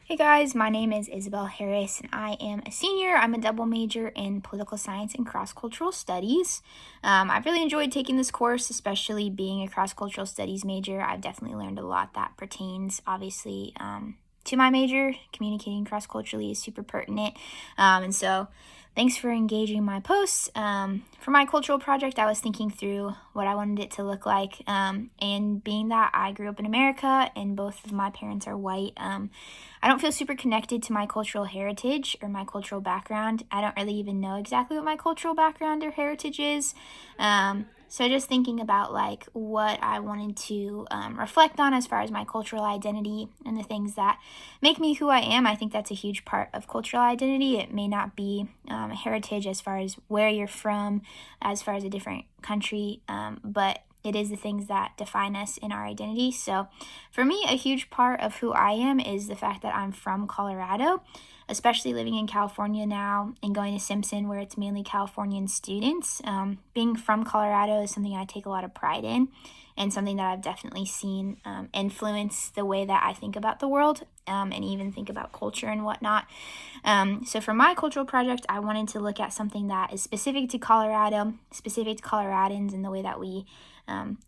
Hey guys, my name is Isabel Harris and I am a senior. I'm a double major in political science and cross-cultural studies. I've really enjoyed taking this course, especially being a cross-cultural studies major. I've definitely learned a lot that pertains, obviously, to my major. Communicating cross-culturally is super pertinent. And so thanks for engaging my posts. For my cultural project, I was thinking through what I wanted it to look like. And being that I grew up in America and both of my parents are white, I don't feel super connected to my cultural heritage or my cultural background. I don't really even know exactly what my cultural background or heritage is. So just thinking about like what I wanted to reflect on as far as my cultural identity and the things that make me who I am. I think that's a huge part of cultural identity. It may not be a heritage as far as where you're from, as far as a different country, but it is the things that define us in our identity. So for me, a huge part of who I am is the fact that I'm from Colorado, especially living in California now and going to Simpson where it's mainly Californian students. Being from Colorado is something I take a lot of pride in and something that I've definitely seen influence the way that I think about the world and even think about culture and whatnot. So for my cultural project, I wanted to look at something that is specific to Colorado, specific to Coloradans and the way that we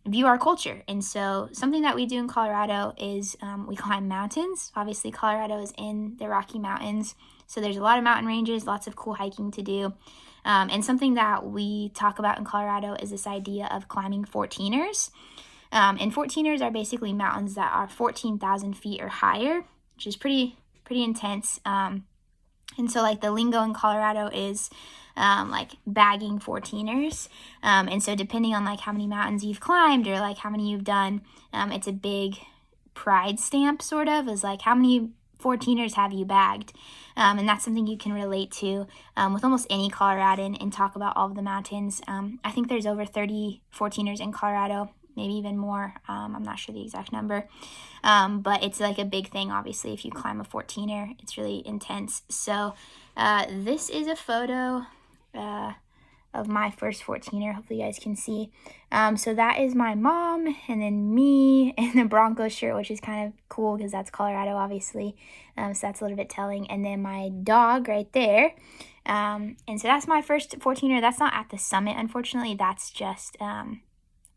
view our culture. And so something that we do in Colorado is we climb mountains. Obviously, Colorado is in the Rocky Mountains, so there's a lot of mountain ranges, lots of cool hiking to do. And something that we talk about in Colorado is this idea of climbing 14ers. And 14ers are basically mountains that are 14,000 feet or higher, which is pretty intense. And so like the lingo in Colorado is like bagging 14ers. And so depending on like how many mountains you've climbed or like how many you've done, it's a big pride stamp sort of, is like how many 14ers have you bagged? And that's something you can relate to with almost any Coloradan and talk about all of the mountains. I think there's over 30 14ers in Colorado, maybe even more. I'm not sure the exact number. But it's like a big thing, obviously, if you climb a 14er. It's really intense. So this is a photo of my first 14er. Hopefully you guys can see. So that is my mom and then me in the Broncos shirt, which is kind of cool because that's Colorado, obviously. So that's a little bit telling. And then my dog right there. And so that's my first 14er. That's not at the summit, unfortunately. That's just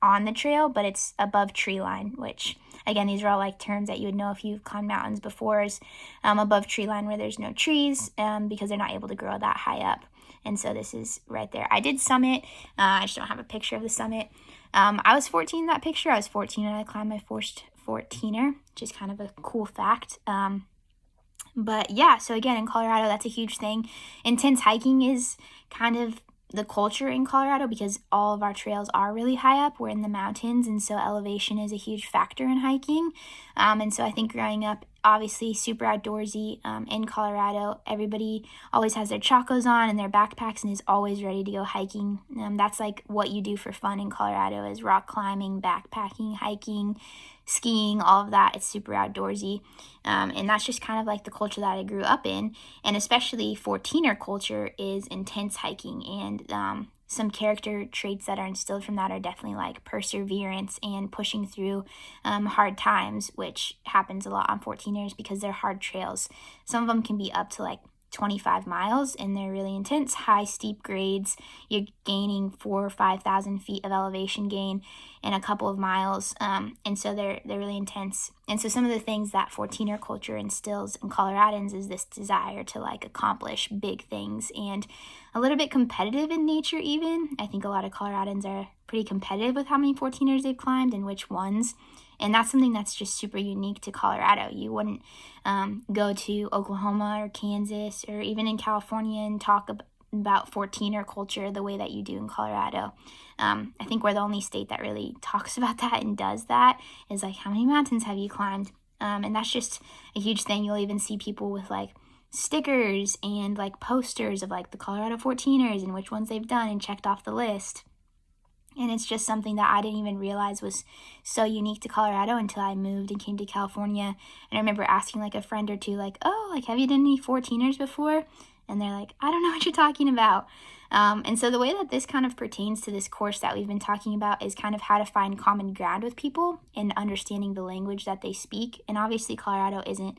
on the trail, but it's above tree line, which again, these are all like terms that you would know if you've climbed mountains before, is above tree line where there's no trees because they're not able to grow that high up. And so this is right there. I did summit. I just don't have a picture of the summit. I was 14 in that picture. I was 14 and I climbed my first 14er, which is kind of a cool fact. But yeah, so again, in Colorado, that's a huge thing. Intense hiking is kind of the culture in Colorado because all of our trails are really high up. We're in the mountains, and so elevation is a huge factor in hiking. And so I think growing up, obviously super outdoorsy in Colorado, everybody always has their chacos on and their backpacks and is always ready to go hiking. That's like what you do for fun in Colorado is rock climbing, backpacking, hiking, skiing, all of that. It's super outdoorsy. And that's just kind of like the culture that I grew up in. And especially 14er culture is intense hiking. And some character traits that are instilled from that are definitely like perseverance and pushing through hard times, which happens a lot on 14ers because they're hard trails. Some of them can be up to like 25 miles and they're really intense, high steep grades. You're gaining 4,000 or 5,000 feet of elevation gain in a couple of miles, and so they're really intense. And so some of the things that 14er culture instills in Coloradans is this desire to like accomplish big things and a little bit competitive in nature even. I think a lot of Coloradans are pretty competitive with how many 14ers they've climbed and which ones. And that's something that's just super unique to Colorado. You wouldn't go to Oklahoma or Kansas or even in California and talk about 14er culture the way that you do in Colorado. I think we're the only state that really talks about that and does that, is like, how many mountains have you climbed? And that's just a huge thing. You'll even see people with like stickers and like posters of like the Colorado 14ers and which ones they've done and checked off the list. And it's just something that I didn't even realize was so unique to Colorado until I moved and came to California. And I remember asking like a friend or two, like, oh, like, have you done any 14ers before? And they're like, I don't know what you're talking about. And so the way that this kind of pertains to this course that we've been talking about is kind of how to find common ground with people and understanding the language that they speak. And obviously Colorado isn't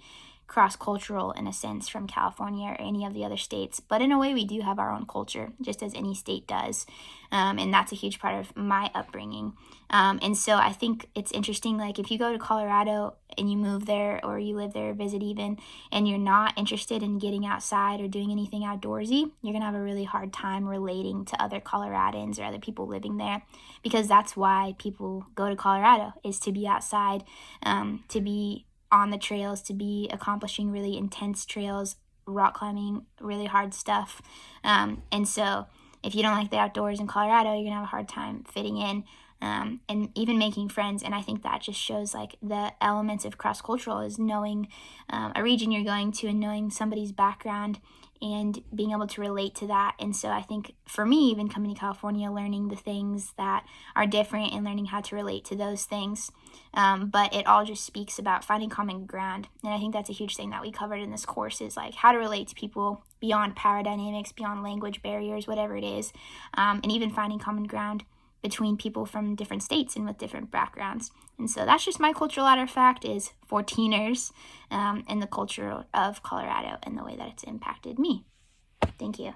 cross-cultural in a sense from California or any of the other states, but in a way we do have our own culture, just as any state does, and that's a huge part of my upbringing. And so I think it's interesting, like if you go to Colorado and you move there or you live there or visit even, and you're not interested in getting outside or doing anything outdoorsy, you're gonna have a really hard time relating to other Coloradans or other people living there, because that's why people go to Colorado, is to be outside, to be on the trails, to be accomplishing really intense trails, rock climbing, really hard stuff. And so if you don't like the outdoors in Colorado, you're gonna have a hard time fitting in, and even making friends. And I think that just shows like the elements of cross-cultural is knowing a region you're going to and knowing somebody's background and being able to relate to that. And so I think for me, even coming to California, learning the things that are different and learning how to relate to those things. But it all just speaks about finding common ground. And I think that's a huge thing that we covered in this course, is like how to relate to people beyond power dynamics, beyond language barriers, whatever it is, and even finding common ground between people from different states and with different backgrounds. And so that's just my cultural ladder fact, is for teeners, and the culture of Colorado and the way that it's impacted me. Thank you.